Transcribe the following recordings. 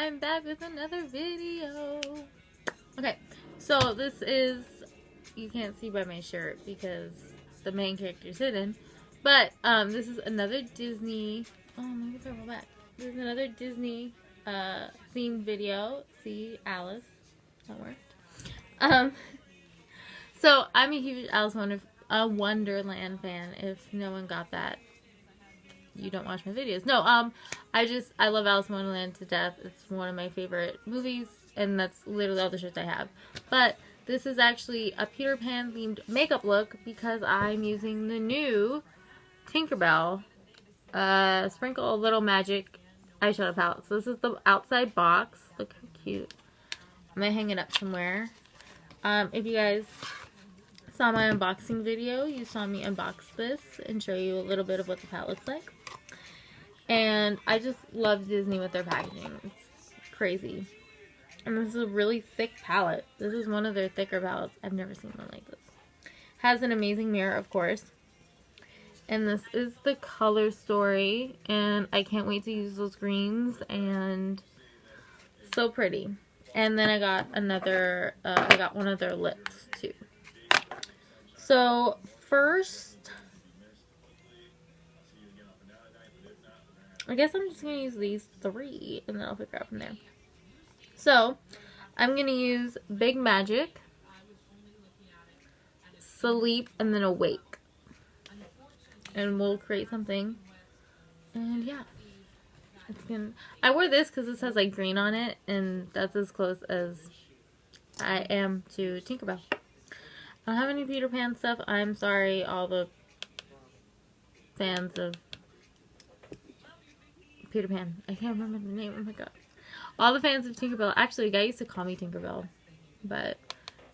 I'm back with another video. Okay, so this is, you can't see by my shirt because the main character is hidden, but this is another Disney, oh maybe throw back. This is another Disney themed video. See, Alice, that worked. So I'm a huge Alice Wonderland fan. If no one got that, you don't watch my videos. No, I love Alice in Wonderland to death. It's one of my favorite movies, and that's literally all the shirts I have. But this is actually a Peter Pan themed makeup look because I'm using the new Tinkerbell Sprinkle a Little Magic eyeshadow palette. So this is the outside box. Look how cute. I'm gonna hang it up somewhere. If you guys saw my unboxing video, you saw me unbox this and show you a little bit of what the palette looks like. And I just love Disney with their packaging. It's crazy. And this is a really thick palette. This is one of their thicker palettes. I've never seen one like this. Has an amazing mirror, of course. And this is the color story. And I can't wait to use those greens. And so pretty. And then I got another, I got one of their lips too. So first, I guess I'm just going to use these three and then I'll figure out from there. So I'm going to use Big Magic, Sleep, and then Awake. And we'll create something. And yeah. I wore this because it says like green on it, and that's as close as I am to Tinkerbell. I don't have any Peter Pan stuff. I'm sorry, all the fans of Peter Pan. I can't remember the name. Oh my god. All the fans of Tinkerbell. Actually, a guy used to call me Tinkerbell.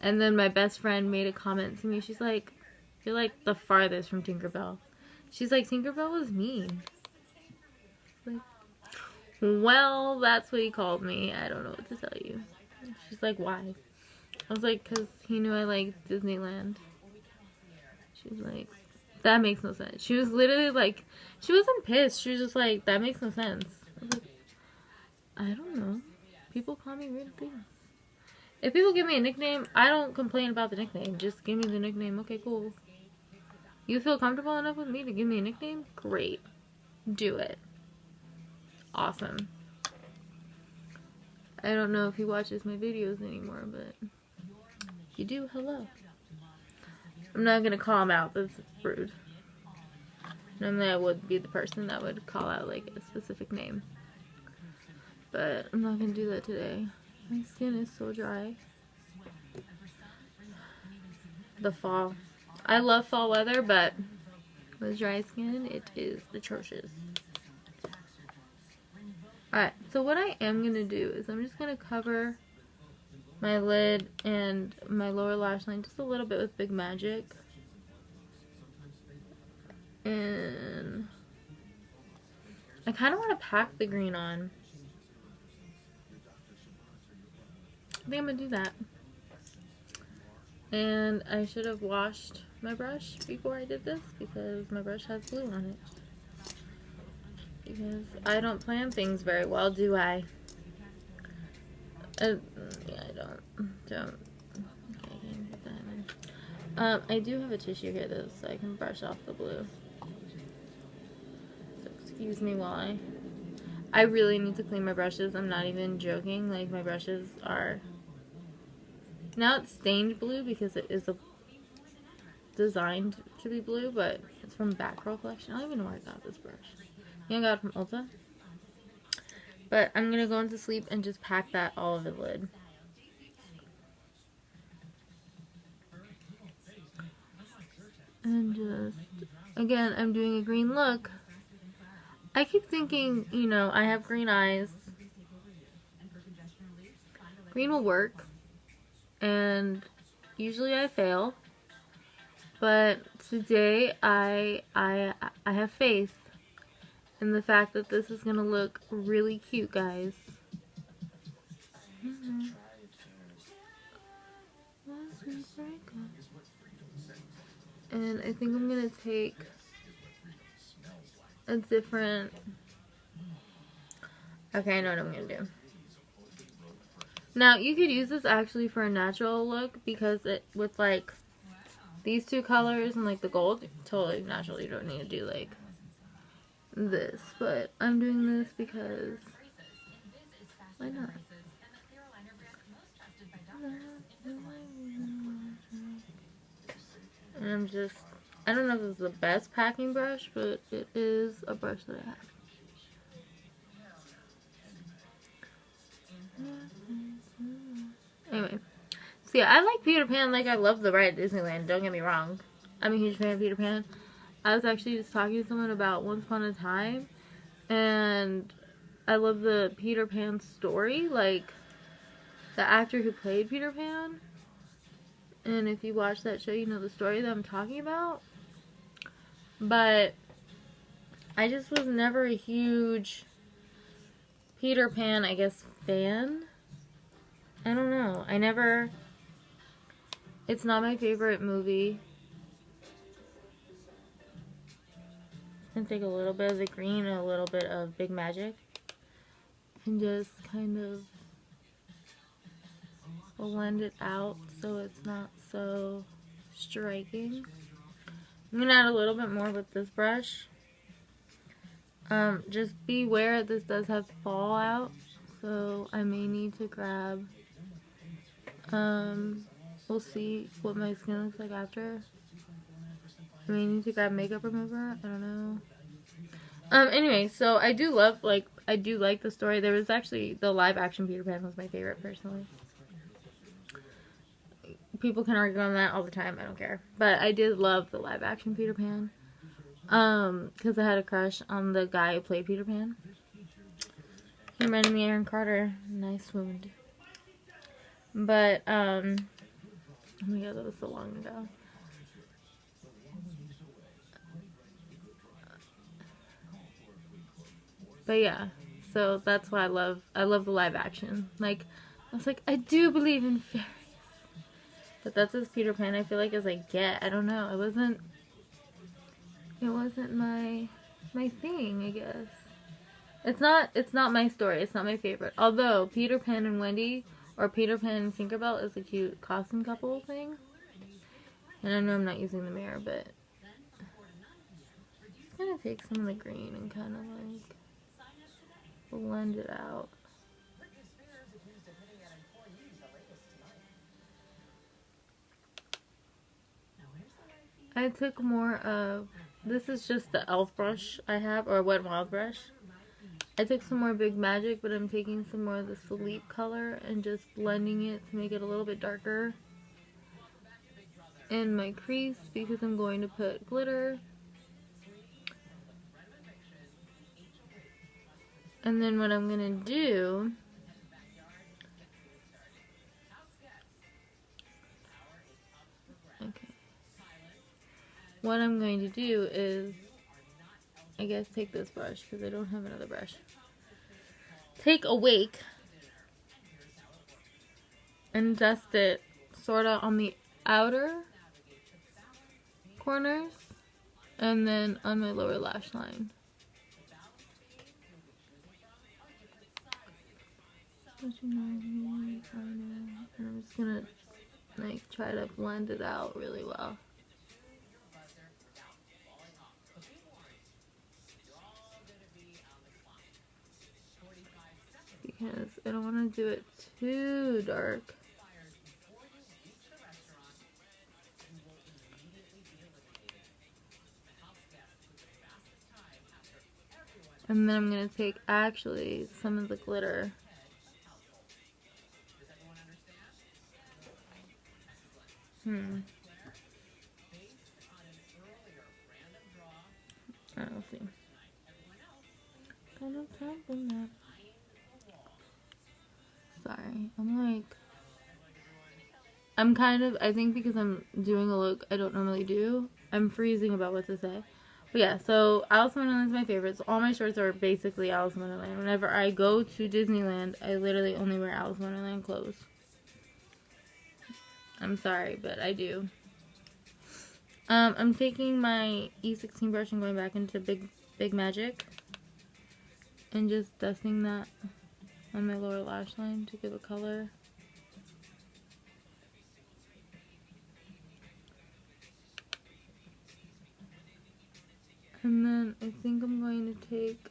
And then my best friend made a comment to me. She's like, "You're like the farthest from Tinkerbell." She's like, "Tinkerbell was mean." Like, well, that's what he called me. I don't know what to tell you. She's like, "Why?" I was like, "Because he knew I liked Disneyland." She's like, "That makes no sense." She was literally like, she wasn't pissed. She was just like, "That makes no sense." I was like, I don't know. People call me weird things. If people give me a nickname, I don't complain about the nickname. Just give me the nickname. Okay, cool. You feel comfortable enough with me to give me a nickname? Great. Do it. Awesome. I don't know if he watches my videos anymore, but if you do, hello. I'm not going to call him out. That's rude. Normally I would be the person that would call out like a specific name. But I'm not going to do that today. My skin is so dry. The fall. I love fall weather, but with dry skin, it is atrocious. Alright, so what I am going to do is I'm just going to cover my lid and my lower lash line just a little bit with Big Magic. And I kind of want to pack the green on. I think I'm going to do that. And I should have washed my brush before I did this because my brush has glue on it. Because I don't plan things very well, do I? Yeah, I don't. Okay, I can put that in. I do have a tissue here though, so I can brush off the blue. So excuse me while I really need to clean my brushes. I'm not even joking. Like, my brushes are... Now it's stained blue because it is designed to be blue, but it's from Back Row Collection. I don't even know where I got this brush. I think I got it from Ulta. But I'm going to go into sleep and just pack that all over the lid. And just, again, I'm doing a green look. I keep thinking, you know, I have green eyes. Green will work. And usually I fail. But today I have faith in the fact that this is going to look really cute, guys. And I think I'm going to take a different... Okay, I know what I'm going to do. Now, you could use this actually for a natural look because it, with like these two colors and like the gold, totally natural. You don't need to do like this. But I'm doing this because why not? And I'm just, I don't know if this is the best packing brush, but it is a brush that I have. Anyway, so yeah, I like Peter Pan. Like, I love the ride at Disneyland. Don't get me wrong. I'm a huge fan of Peter Pan. I was actually just talking to someone about Once Upon a Time, and I love the Peter Pan story. Like, the actor who played Peter Pan. And if you watch that show, you know the story that I'm talking about. But I just was never a huge Peter Pan, I guess, fan. I don't know. I never... It's not my favorite movie. I'm gonna take a little bit of the green and a little bit of Big Magic. And just kind of blend it out so it's not so striking. I'm gonna add a little bit more with this brush. Just beware, this does have fallout, so I may need to grab, we'll see what my skin looks like after. I may need to grab makeup remover, I don't know. Anyway, so I do like the story. There was actually, the live action Peter Pan was my favorite, personally. People can argue on that all the time, I don't care. But I did love the live action Peter Pan. Because I had a crush on the guy who played Peter Pan. He reminded me of Aaron Carter. Nice wound. But, oh my god, that was so long ago. But yeah, so that's why I love the live action. Like, I was like, I do believe in fairies. But that's as Peter Pan I feel like as I get. I don't know. It wasn't my thing, I guess. It's not my story. It's not my favorite. Although Peter Pan and Wendy, or Peter Pan and Tinkerbell, is a cute costume couple thing. And I know I'm not using the mirror, but I'm just gonna take some of the green and kind of like blend it out. I took more of, this is just the e.l.f. brush I have, or Wet n Wild brush. I took some more Big Magic, but I'm taking some more of the Sleep color and just blending it to make it a little bit darker in my crease, because I'm going to put glitter. And then what I'm going to do, what I'm going to do is, I guess, take this brush, because I don't have another brush. Take Awake and dust it sort of on the outer corners and then on my lower lash line. And I'm just gonna like try to blend it out really well. Because I don't want to do it too dark. And then I'm going to take actually some of the glitter. Alright, we'll see. Sorry, I'm kind of, I think because I'm doing a look I don't normally do, I'm freezing about what to say. But yeah, so Alice in Wonderland is my favorite. So all my shirts are basically Alice in Wonderland. Whenever I go to Disneyland, I literally only wear Alice in Wonderland clothes. I'm sorry, but I do. I'm taking my E16 brush and going back into Big Magic. And just dusting that on my lower lash line to give a color. And then I think I'm going to take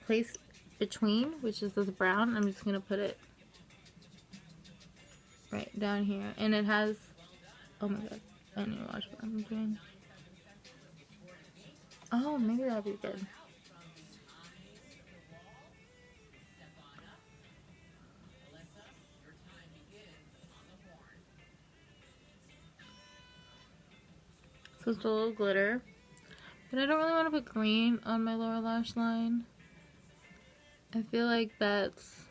Place Between, which is this brown. I'm just gonna put it right down here. And it has, oh my god, I need to watch what I'm doing. Oh, maybe that'll be good. So it's a little glitter. But I don't really want to put green on my lower lash line. I feel like that's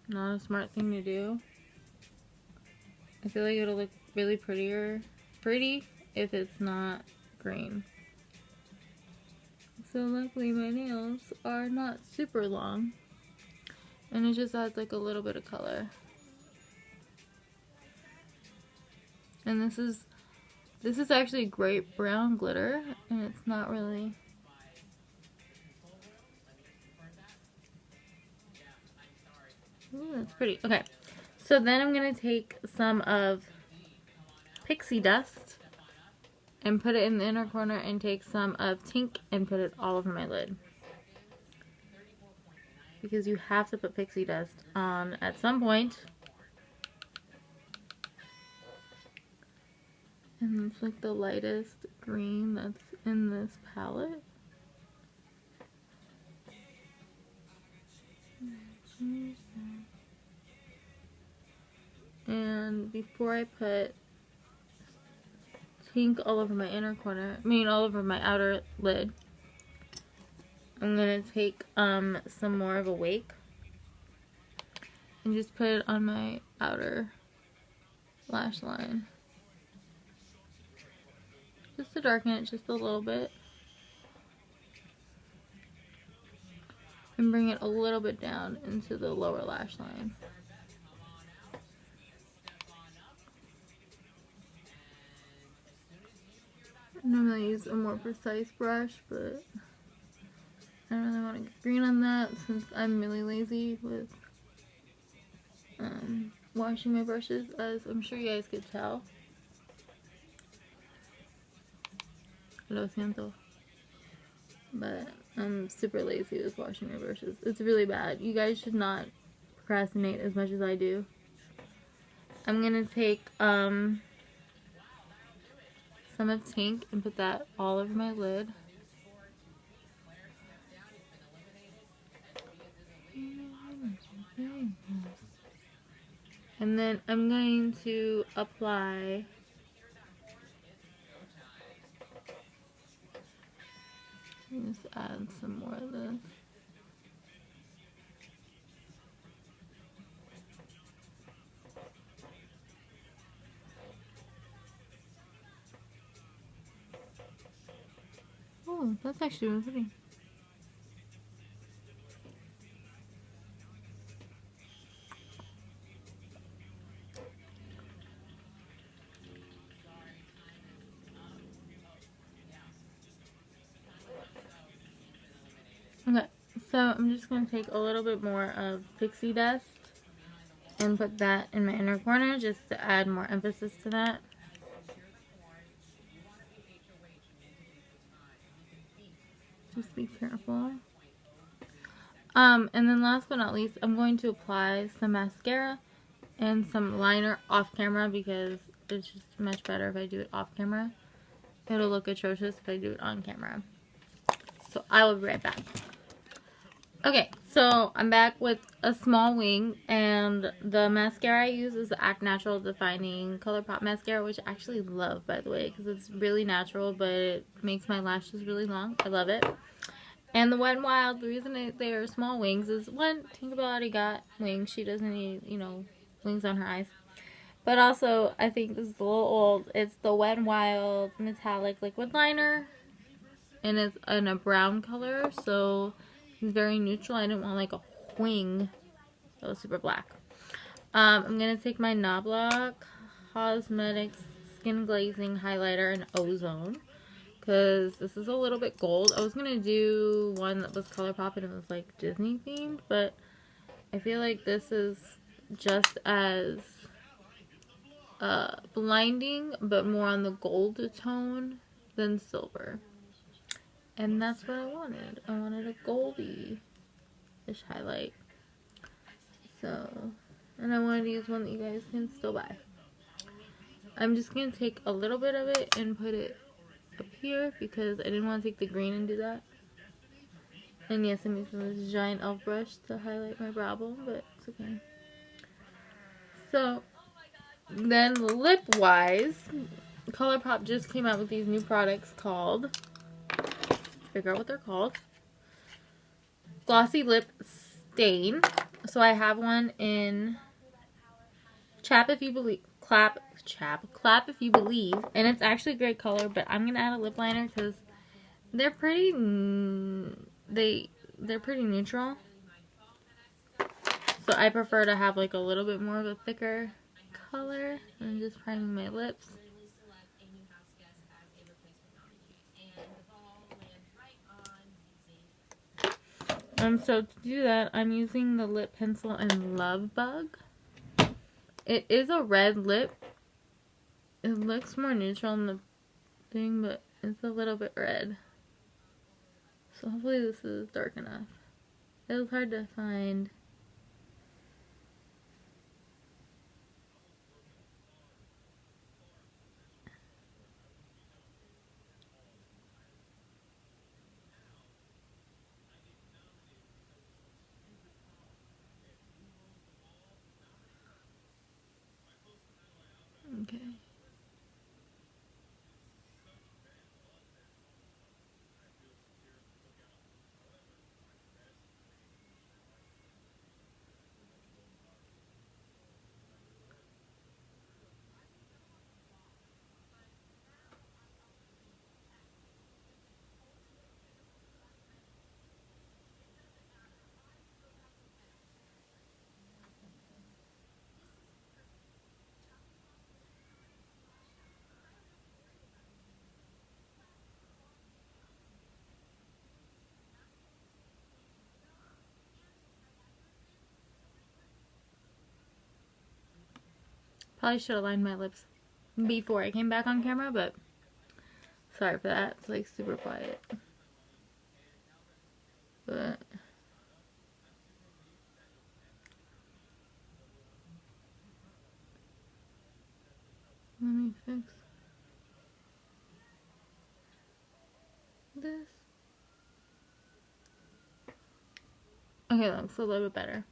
not a smart thing to do. I feel like it'll look really pretty if it's not green. So luckily my nails are not super long. And it just adds like a little bit of color. And this is actually great brown glitter, and it's not really. Ooh, that's pretty. Okay, so then I'm gonna take some of Pixie Dust and put it in the inner corner, and take some of Tink and put it all over my lid. Because you have to put Pixie Dust on at some point. And it's like the lightest green that's in this palette. And before I put Tink all over my inner corner, all over my outer lid, I'm gonna take some more of Awake and just put it on my outer lash line. Just to darken it just a little bit. And bring it a little bit down into the lower lash line. I normally use a more precise brush, but I don't really want to get green on that since I'm really lazy with washing my brushes, as I'm sure you guys could tell. Lo siento. But I'm super lazy with washing my brushes. It's really bad. You guys should not procrastinate as much as I do. I'm gonna take some of Tink and put that all over my lid. And then I'm going to apply just add some more of this. Oh, that's actually really pretty. Okay, so I'm just going to take a little bit more of Pixie Dust and put that in my inner corner just to add more emphasis to that. Just be careful. And then last but not least, I'm going to apply some mascara and some liner off camera because it's just much better if I do it off camera. It'll look atrocious if I do it on camera. So I will be right back. Okay, so I'm back with a small wing, and the mascara I use is the Act Natural Defining Colourpop mascara, which I actually love, by the way, because it's really natural, but it makes my lashes really long. I love it. And the Wet n Wild, the reason they are small wings is, one, Tinkerbell already got wings. She doesn't need, wings on her eyes. But also, I think this is a little old. It's the Wet n Wild Metallic Liquid Liner, and it's in a brown color, so it's very neutral. I didn't want like a wing that was super black. I'm going to take my Knobloch Cosmetics Skin Glazing Highlighter in Ozone, because this is a little bit gold. I was going to do one that was Colourpop and it was like Disney themed, but I feel like this is just as blinding, but more on the gold tone than silver. And that's what I wanted. I wanted a goldy-ish highlight. So, and I wanted to use one that you guys can still buy. I'm just going to take a little bit of it and put it up here because I didn't want to take the green and do that. And yes, I'm using this giant elf brush to highlight my brow bone, but it's okay. So, then lip-wise, Colourpop just came out with these new products called, figure out what they're called, Glossy Lip Stain. So I have one in Clap If You Believe, Clap If You Believe, and it's actually a great color, but I'm going to add a lip liner because they're pretty, they're pretty neutral. So I prefer to have like a little bit more of a thicker color. I'm just priming my lips. So to do that, I'm using the lip pencil in Love Bug. It is a red lip. It looks more neutral in the thing, but it's a little bit red. So hopefully this is dark enough. It was hard to find. Okay. Probably should have lined my lips before I came back on camera, but sorry for that. It's like super quiet. But let me fix this. Okay, that looks a little bit better.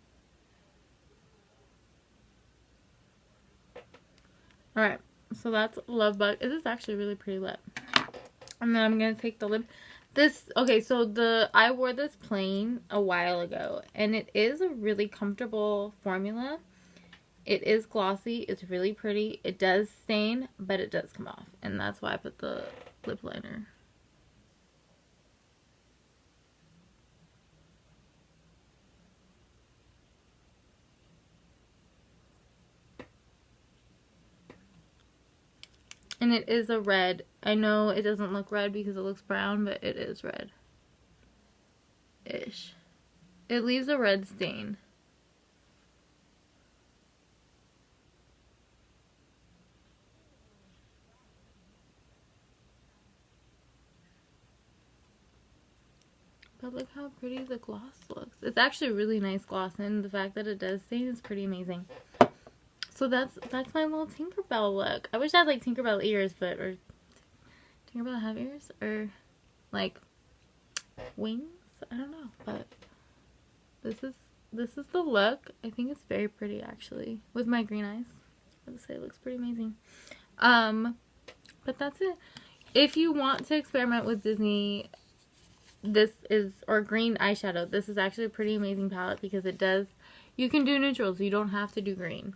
Alright, so that's Love Bug. This is actually a really pretty lip. And then I'm going to take the lip. Okay, so I wore this plain a while ago. And it is a really comfortable formula. It is glossy. It's really pretty. It does stain, but it does come off. And that's why I put the lip liner. And it is a red. I know it doesn't look red because it looks brown, but it is red-ish. It leaves a red stain. But look how pretty the gloss looks. It's actually a really nice gloss, and the fact that it does stain is pretty amazing. So that's my little Tinkerbell look. I wish I had like Tinkerbell ears, or Tinkerbell have ears, or like wings. I don't know, but this is the look. I think it's very pretty actually with my green eyes. I would say it looks pretty amazing. But that's it. If you want to experiment with Disney, or green eyeshadow, this is actually a pretty amazing palette because you can do neutrals. You don't have to do green.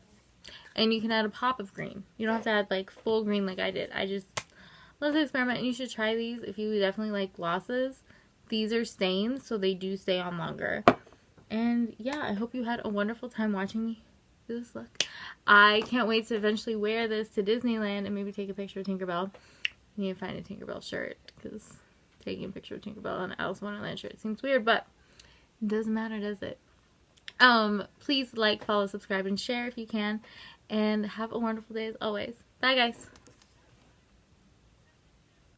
And you can add a pop of green. You don't have to add like full green like I did. I just love to experiment, and you should try these if you definitely like glosses. These are stains, so they do stay on longer. And yeah, I hope you had a wonderful time watching me do this look. I can't wait to eventually wear this to Disneyland and maybe take a picture of Tinkerbell. I need to find a Tinkerbell shirt because taking a picture of Tinkerbell on an Alice in Wonderland shirt seems weird, but it doesn't matter, does it? Please like, follow, subscribe, and share if you can. and have a wonderful day as always. Bye, guys.